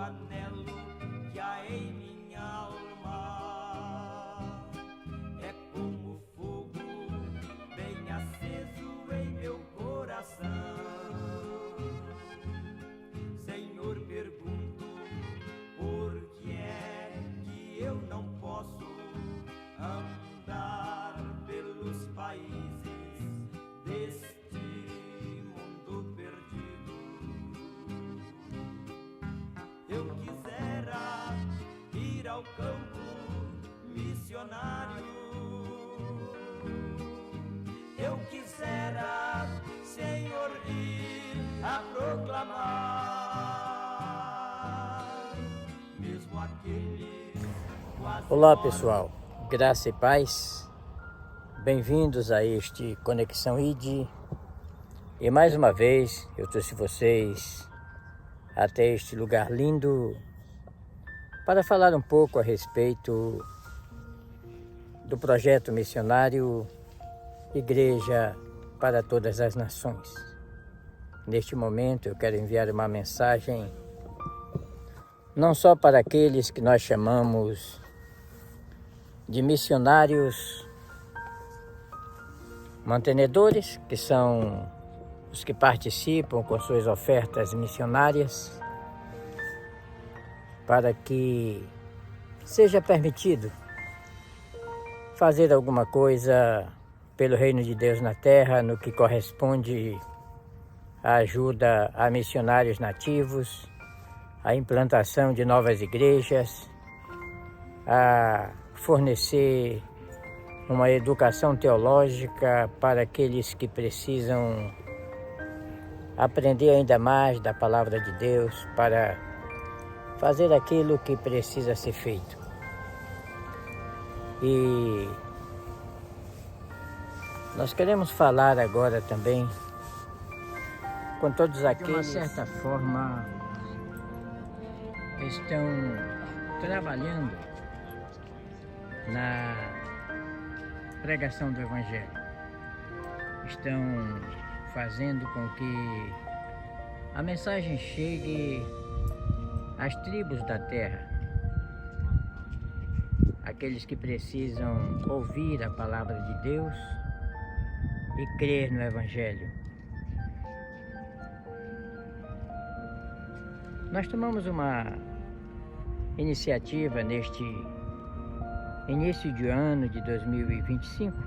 anelo que há em minha alma é como fogo bem aceso em meu coração. Senhor, pergunto, por que é que eu não posso andar pelos países deste mundo perdido? Eu quisera ir ao campo missionário. Eu quisera, Senhor, ir a proclamar, mesmo aqueles quase. Olá pessoal, graça e paz, bem-vindos a este Conexão ID. E mais uma vez eu trouxe vocês até este lugar lindo para falar um pouco a respeito do projeto missionário Igreja para Todas as Nações. Neste momento eu quero enviar uma mensagem não só para aqueles que nós chamamos de missionários mantenedores, que são os que participam com suas ofertas missionárias, para que seja permitido fazer alguma coisa pelo reino de Deus na terra, no que corresponde à ajuda a missionários nativos, a implantação de novas igrejas, a fornecer uma educação teológica para aqueles que precisam aprender ainda mais da palavra de Deus, para fazer aquilo que precisa ser feito. E nós queremos falar agora também com todos aqueles que, de uma certa forma, estão trabalhando na pregação do Evangelho. Estão fazendo com que a mensagem chegue às tribos da terra, aqueles que precisam ouvir a palavra de Deus e crer no Evangelho. Nós tomamos uma iniciativa neste início de ano de 2025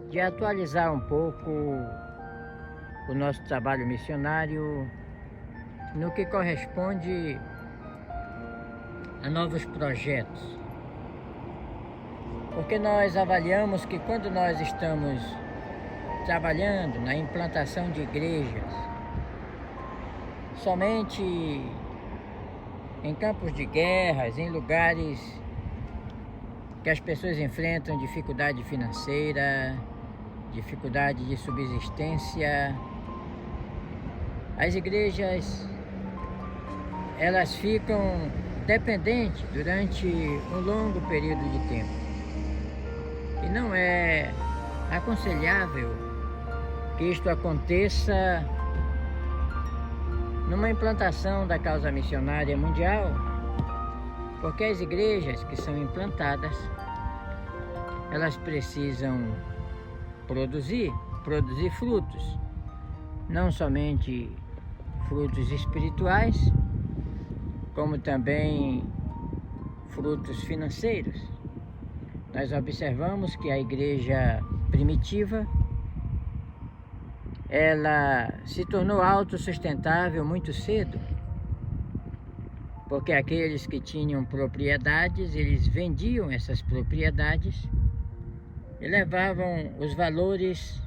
de atualizar um pouco o nosso trabalho missionário no que corresponde a novos projetos. Porque nós avaliamos que quando nós estamos trabalhando na implantação de igrejas, somente em campos de guerras, em lugares que as pessoas enfrentam dificuldade financeira, dificuldade de subsistência, as igrejas, elas ficam dependentes durante um longo período de tempo. E não é aconselhável que isto aconteça numa implantação da causa missionária mundial, porque as igrejas que são implantadas, elas precisam produzir frutos, não somente frutos espirituais, como também frutos financeiros. Nós observamos que a igreja primitiva, ela se tornou autossustentável muito cedo, porque aqueles que tinham propriedades, eles vendiam essas propriedades e levavam os valores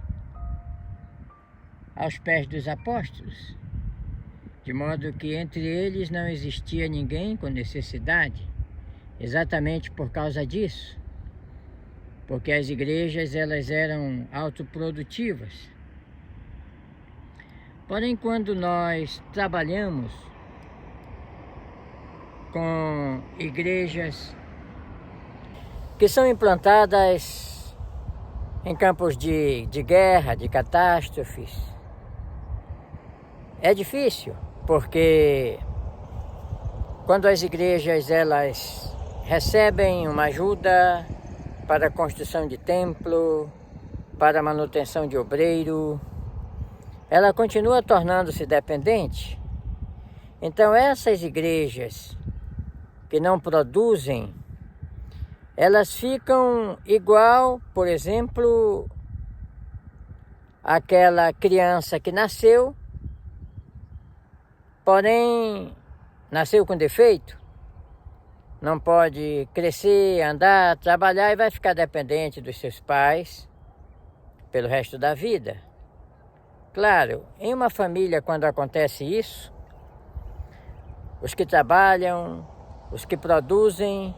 aos pés dos apóstolos, de modo que entre eles não existia ninguém com necessidade, exatamente por causa disso, porque as igrejas, elas eram autoprodutivas. Porém, quando nós trabalhamos com igrejas que são implantadas em campos de guerra, de catástrofes, é difícil, porque quando as igrejas elas recebem uma ajuda para a construção de templo, para a manutenção de obreiro, ela continua tornando-se dependente. Então essas igrejas que não produzem, elas ficam igual, por exemplo, aquela criança que nasceu, porém nasceu com defeito, não pode crescer, andar, trabalhar e vai ficar dependente dos seus pais pelo resto da vida. Claro, em uma família, quando acontece isso, os que trabalham, os que produzem,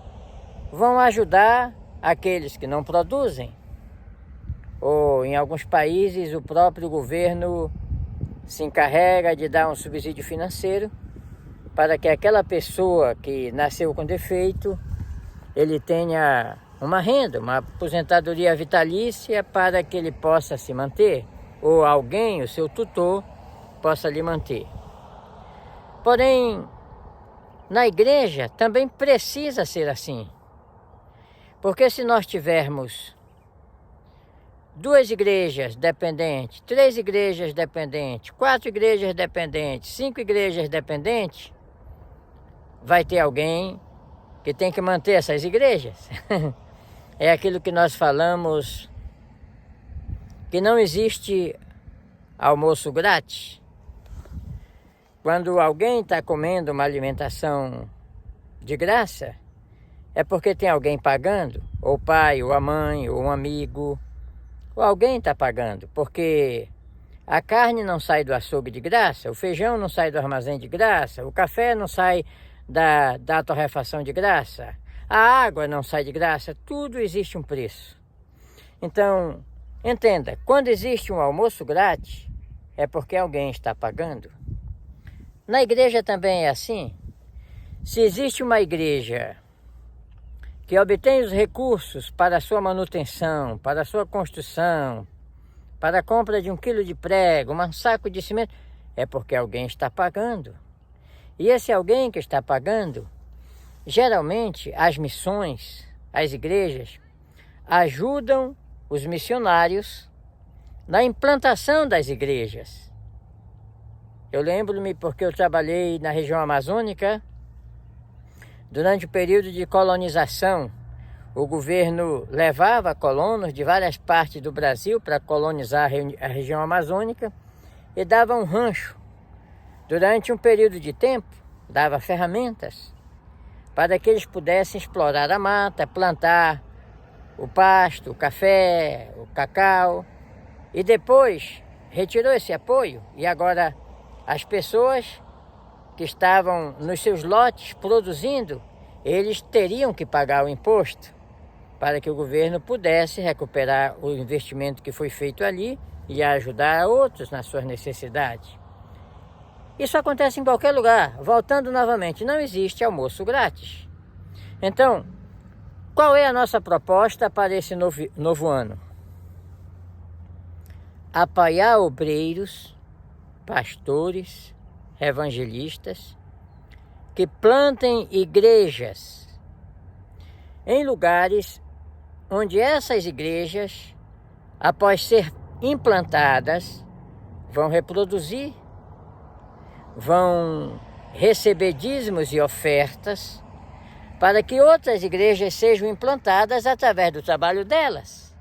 vão ajudar aqueles que não produzem. Ou em alguns países o próprio governo se encarrega de dar um subsídio financeiro para que aquela pessoa que nasceu com defeito, ele tenha uma renda, uma aposentadoria vitalícia para que ele possa se manter, ou alguém, o seu tutor, possa lhe manter. Porém, na igreja também precisa ser assim. Porque se nós tivermos 2 igrejas dependentes, 3 igrejas dependentes, 4 igrejas dependentes, 5 igrejas dependentes, vai ter alguém que tem que manter essas igrejas. É aquilo que nós falamos, que não existe almoço grátis. Quando alguém está comendo uma alimentação de graça, é porque tem alguém pagando, ou o pai, ou a mãe, ou um amigo, ou alguém está pagando, porque a carne não sai do açougue de graça, o feijão não sai do armazém de graça, o café não sai da torrefação de graça, a água não sai de graça, tudo existe um preço. Então, entenda, quando existe um almoço grátis, é porque alguém está pagando. Na igreja também é assim. Se existe uma igreja que obtém os recursos para a sua manutenção, para a sua construção, para a compra de 1 quilo de prego, um saco de cimento, é porque alguém está pagando. E esse alguém que está pagando, geralmente as missões, as igrejas, ajudam os missionários na implantação das igrejas. Eu lembro-me porque eu trabalhei na região amazônica durante o período de colonização. O governo levava colonos de várias partes do Brasil para colonizar a região amazônica e dava um rancho. Durante um período de tempo, dava ferramentas para que eles pudessem explorar a mata, plantar o pasto, o café, o cacau. E depois retirou esse apoio e agora as pessoas que estavam nos seus lotes produzindo, eles teriam que pagar o imposto para que o governo pudesse recuperar o investimento que foi feito ali e ajudar outros nas suas necessidades. Isso acontece em qualquer lugar. Voltando novamente, não existe almoço grátis. Então, qual é a nossa proposta para esse novo ano? Apoiar obreiros, pastores, evangelistas, que plantem igrejas em lugares onde essas igrejas, após ser implantadas, vão reproduzir, vão receber dízimos e ofertas para que outras igrejas sejam implantadas através do trabalho delas.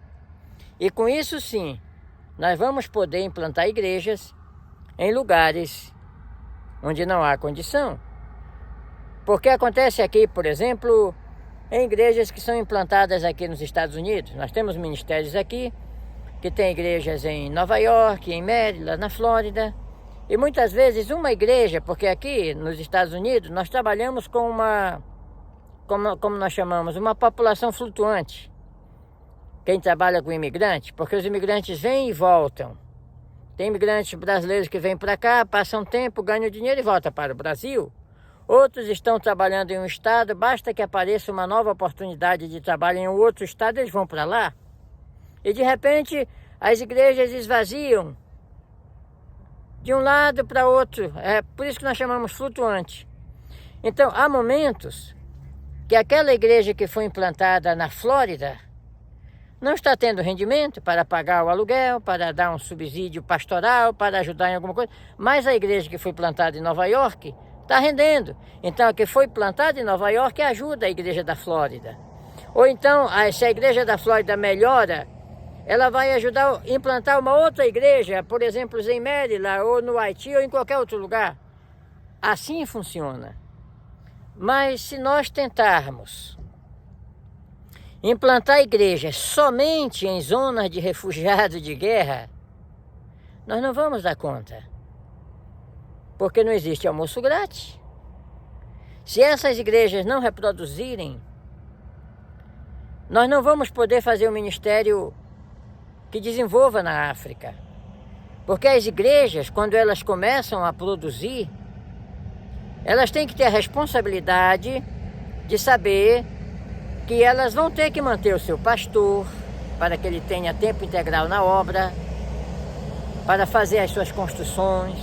E com isso sim, nós vamos poder implantar igrejas em lugares onde não há condição. Porque acontece aqui, por exemplo, em igrejas que são implantadas aqui nos Estados Unidos. Nós temos ministérios aqui, que tem igrejas em Nova York, em Maryland, na Flórida. E muitas vezes uma igreja, porque aqui nos Estados Unidos nós trabalhamos com como nós chamamos, uma população flutuante. Quem trabalha com imigrante, porque os imigrantes vêm e voltam. Tem imigrantes brasileiros que vêm para cá, passam tempo, ganham dinheiro e voltam para o Brasil. Outros estão trabalhando em um estado, basta que apareça uma nova oportunidade de trabalho em um outro estado, eles vão para lá. E de repente as igrejas esvaziam de um lado para outro. É por isso que nós chamamos flutuante. Então, há momentos que aquela igreja que foi implantada na Flórida não está tendo rendimento para pagar o aluguel, para dar um subsídio pastoral, para ajudar em alguma coisa, mas a igreja que foi plantada em Nova York está rendendo. Então, a que foi plantada em Nova York ajuda a igreja da Flórida. Ou então, se a igreja da Flórida melhora, ela vai ajudar a implantar uma outra igreja, por exemplo, em Maryland, ou no Haiti, ou em qualquer outro lugar. Assim funciona. Mas se nós tentarmos implantar igrejas somente em zonas de refugiados de guerra, nós não vamos dar conta. Porque não existe almoço grátis. Se essas igrejas não reproduzirem, nós não vamos poder fazer um ministério que desenvolva na África. Porque as igrejas, quando elas começam a produzir, elas têm que ter a responsabilidade de saber que elas vão ter que manter o seu pastor, para que ele tenha tempo integral na obra, para fazer as suas construções,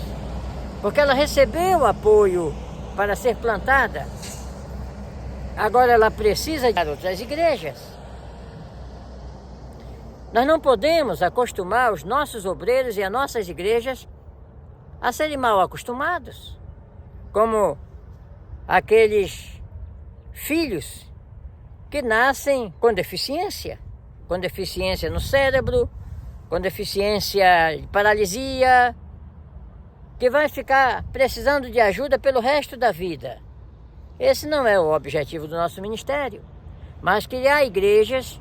porque ela recebeu apoio para ser plantada. Agora ela precisa de outras igrejas. Nós não podemos acostumar os nossos obreiros e as nossas igrejas a serem mal acostumados, como aqueles filhos que nascem com deficiência no cérebro, com deficiência de paralisia, que vai ficar precisando de ajuda pelo resto da vida. Esse não é o objetivo do nosso ministério, mas criar igrejas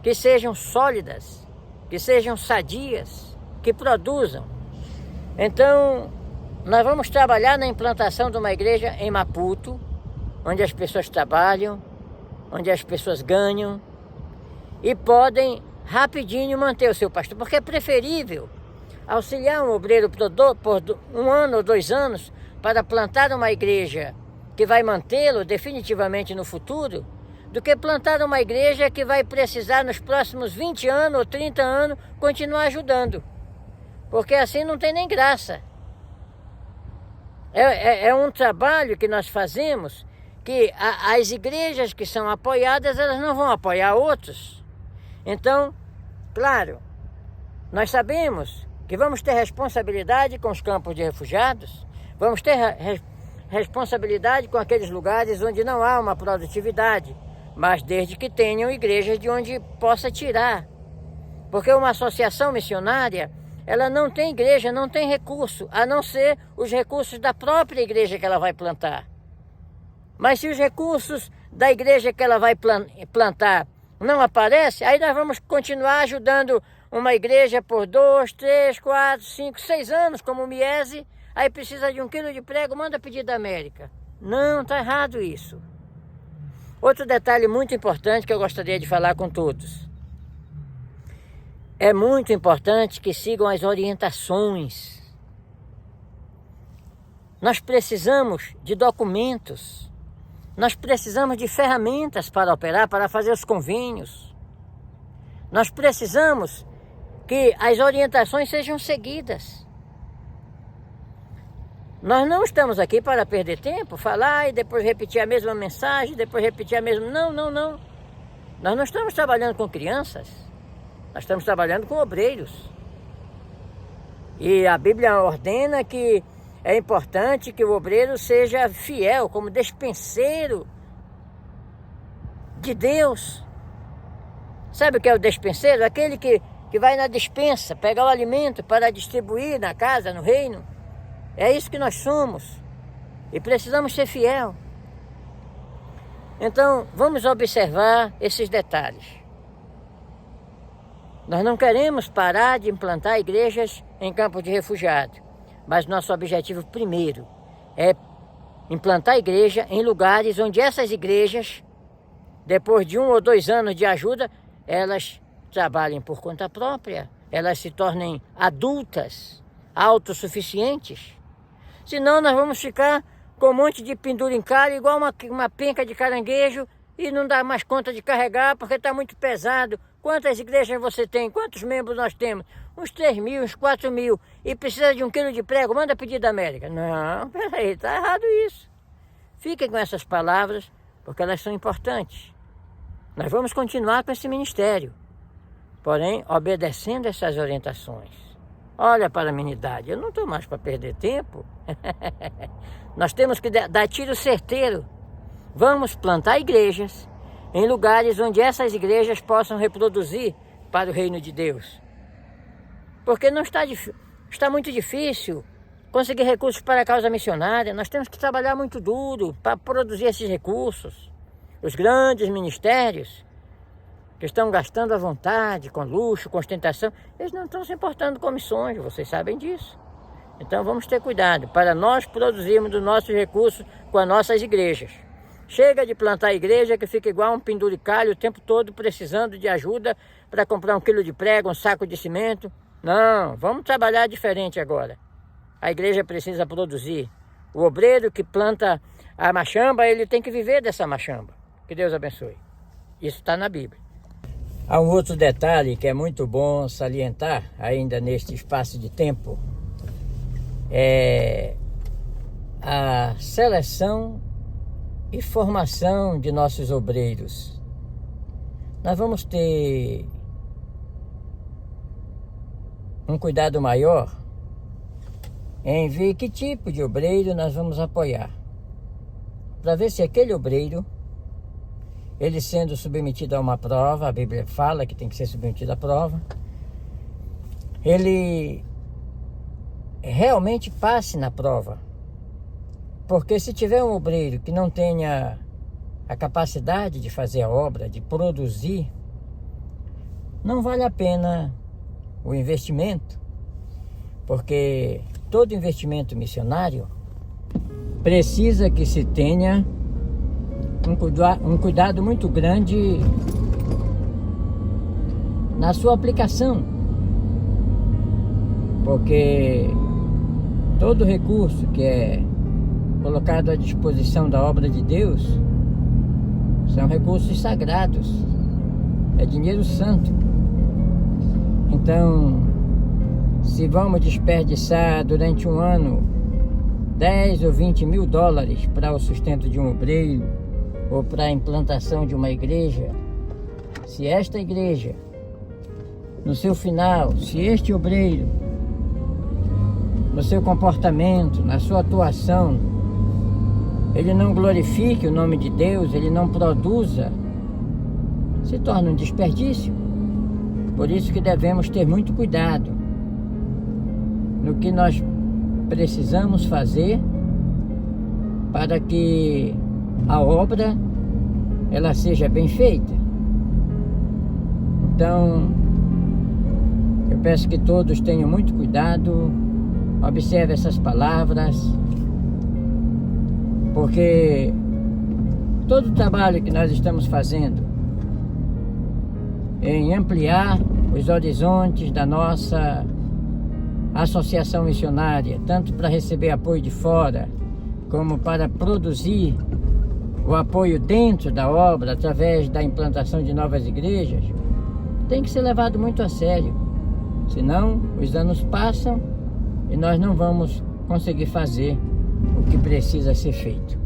que sejam sólidas, que sejam sadias, que produzam. Então, nós vamos trabalhar na implantação de uma igreja em Maputo, onde as pessoas trabalham, onde as pessoas ganham e podem rapidinho manter o seu pastor, porque é preferível auxiliar um obreiro por 1 ano ou 2 anos para plantar uma igreja que vai mantê-lo definitivamente no futuro, do que plantar uma igreja que vai precisar nos próximos 20 anos ou 30 anos continuar ajudando, porque assim não tem nem graça. É um trabalho que nós fazemos que as igrejas que são apoiadas, elas não vão apoiar outros. Então, claro, nós sabemos que vamos ter responsabilidade com os campos de refugiados, vamos ter responsabilidade com aqueles lugares onde não há uma produtividade, mas desde que tenham igrejas de onde possa tirar. Porque uma associação missionária, ela não tem igreja, não tem recurso, a não ser os recursos da própria igreja que ela vai plantar. Mas se os recursos da igreja que ela vai plantar não aparecem, aí nós vamos continuar ajudando uma igreja por 2, 3, 4, 5, 6 anos, como o Miese, aí precisa de 1 quilo de prego, manda pedir da América. Não, está errado isso. Outro detalhe muito importante que eu gostaria de falar com todos. É muito importante que sigam as orientações. Nós precisamos de documentos. Nós precisamos de ferramentas para operar, para fazer os convênios. Nós precisamos que as orientações sejam seguidas. Nós não estamos aqui para perder tempo, falar e depois repetir a mesma mensagem, depois repetir a mesma... Não. Nós não estamos trabalhando com crianças, nós estamos trabalhando com obreiros. E a Bíblia ordena que é importante que o obreiro seja fiel, como despenseiro de Deus. Sabe o que é o despenseiro? Aquele que vai na despensa, pegar o alimento para distribuir na casa, no reino. É isso que nós somos. E precisamos ser fiel. Então, vamos observar esses detalhes. Nós não queremos parar de implantar igrejas em campos de refugiados. Mas nosso objetivo primeiro é implantar igreja em lugares onde essas igrejas, depois de 1 ou 2 anos de ajuda, elas trabalhem por conta própria. Elas se tornem adultas, autossuficientes. Senão nós vamos ficar com um monte de penduricalho, igual uma penca de caranguejo, e não dá mais conta de carregar porque está muito pesado. Quantas igrejas você tem? Quantos membros nós temos? Uns 3.000, uns 4.000. E precisa de 1 quilo de prego, manda pedir da América. Não, peraí, está errado isso. Fiquem com essas palavras, porque elas são importantes. Nós vamos continuar com esse ministério, porém, obedecendo essas orientações. Olha para a minha idade, eu não estou mais para perder tempo. Nós temos que dar tiro certeiro. Vamos plantar igrejas em lugares onde essas igrejas possam reproduzir para o reino de Deus. Porque não está muito difícil conseguir recursos para a causa missionária. Nós temos que trabalhar muito duro para produzir esses recursos. Os grandes ministérios que estão gastando à vontade, com luxo, com ostentação, eles não estão se importando com missões, vocês sabem disso. Então vamos ter cuidado para nós produzirmos os nossos recursos com as nossas igrejas. Chega de plantar igreja que fica igual um penduricalho o tempo todo precisando de ajuda para comprar 1 quilo de prego, um saco de cimento. Não, vamos trabalhar diferente agora. A igreja precisa produzir. O obreiro que planta a machamba, ele tem que viver dessa machamba. Que Deus abençoe. Isso está na Bíblia. Há um outro detalhe que é muito bom salientar, ainda neste espaço de tempo, é a seleção e formação de nossos obreiros. Nós vamos ter um cuidado maior em ver que tipo de obreiro nós vamos apoiar, para ver se aquele obreiro, ele sendo submetido a uma prova, a Bíblia fala que tem que ser submetido à prova, ele realmente passe na prova. Porque se tiver um obreiro que não tenha a capacidade de fazer a obra, de produzir, não vale a pena o investimento, porque todo investimento missionário precisa que se tenha um cuidado muito grande na sua aplicação, porque todo recurso que é colocado à disposição da obra de Deus são recursos sagrados, é dinheiro santo. Então, se vamos desperdiçar durante um ano 10 ou 20 mil dólares para o sustento de um obreiro ou para a implantação de uma igreja, se esta igreja, no seu final, se este obreiro, no seu comportamento, na sua atuação, ele não glorifique o nome de Deus, ele não produza, se torna um desperdício. Por isso que devemos ter muito cuidado no que nós precisamos fazer para que a obra ela seja bem feita. Então, eu peço que todos tenham muito cuidado, observe essas palavras, porque todo o trabalho que nós estamos fazendo em ampliar os horizontes da nossa associação missionária, tanto para receber apoio de fora, como para produzir o apoio dentro da obra, através da implantação de novas igrejas, tem que ser levado muito a sério. Senão, os anos passam e nós não vamos conseguir fazer o que precisa ser feito.